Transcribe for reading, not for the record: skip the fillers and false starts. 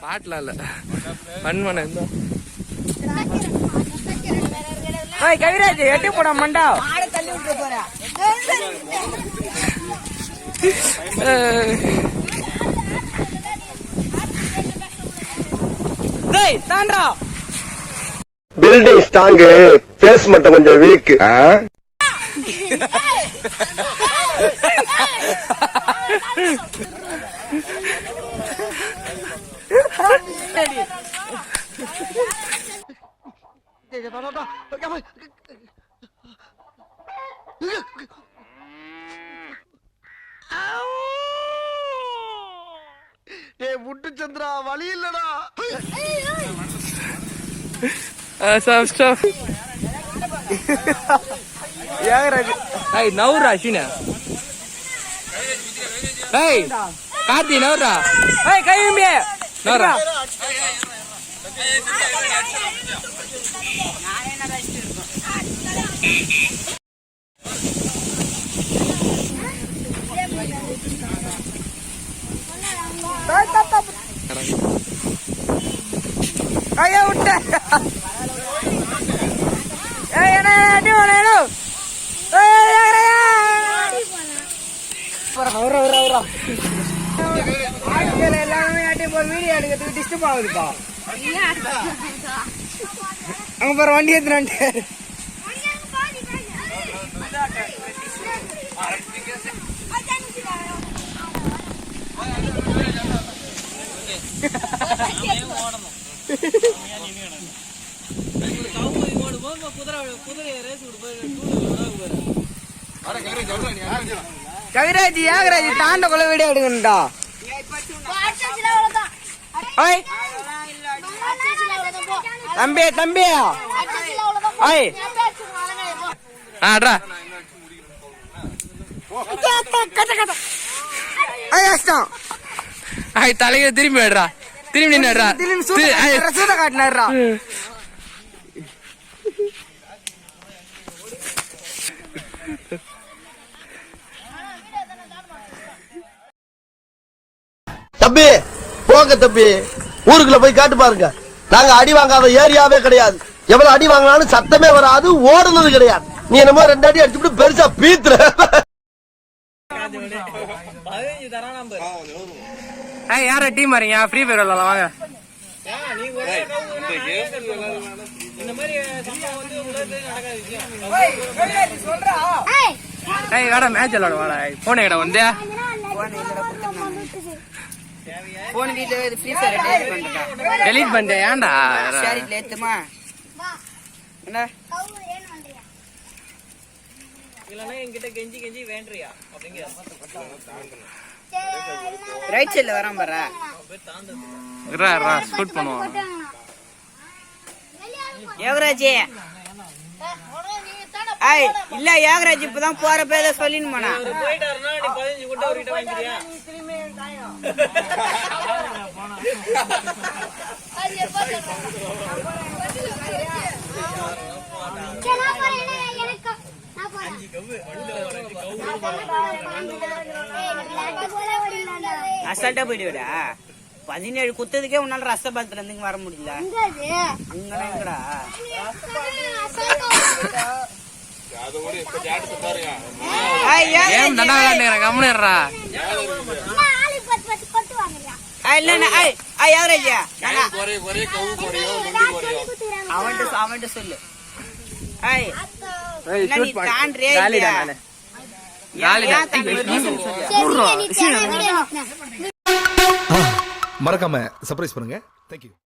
பாட்டுல இல்ல பண்மன கவிராஜ் எட்டி போட மண்டா தள்ளி விட்டு போற தாண்டா பில்டிங் ஸ்ட்ராங் பேஸ் மட்டும் கொஞ்சம் வீக். முட்டு சந்திரா வழி இல்லடா. நவுரா அஸ்வின கார்த்தி நவுரா கையுமே நவுரா கைய விட்ட எல்லாமே வீடியோ எடுக்கிறதுக்கு டிஸ்டர்ப் ஆகுதுப்பா. அங்க பாரு வண்டி எடுத்துட்டு கவிராஜ் யாகராஜ் தாண்ட கொள்ள வீடியோ எடுக்கணும்டா. தம்பி தம்பி தலையில திரும்பி விடுறா திரும்பி நின்னுடுறா காட்டினாரா தம்பி போங்க தம்பி, ஊருக்குள்ள போய் காட்டு பாருங்க. நாங்க அடி வாங்காத ஏரியாவே கிடையாது. எவ்வளவு அடி வாங்கினாலும் சத்தமே வராது, ஓடுனது கிடையாது. நீ என்னமோ 2 அடி அடிச்சுட்டு பெருசா பீத்துற. யார டீம் வரீங்க? ஃப்ரீ ஃபயர் விளையாடலாம் வாங்க. வாடா மேட்ச் விளையாட வாடா. போன கடை வந்து டெலீட் பண்ணிட்டேன். ஏன்டா என்கிட்ட கெஞ்சி கெஞ்சி வேண்டியா ரைட் சைட்ல வராம பாரு. ஷூட் பண்ணுவோம். யோகராஜ் இல்ல யோகராஜ் இப்பதான் போற பேர சொல்லின்னு போனா அசால்ட்டா போயிடுவிடா. 17 குத்ததுக்கே உன்னால ரசபாத்துல இருந்து வர முடியல. அங்கெல்லாம் எங்கடா அவன்ட்டு சொல்லு. மறக்காம சர்ப்ரைஸ் பண்ணுங்க. தேங்க்யூ.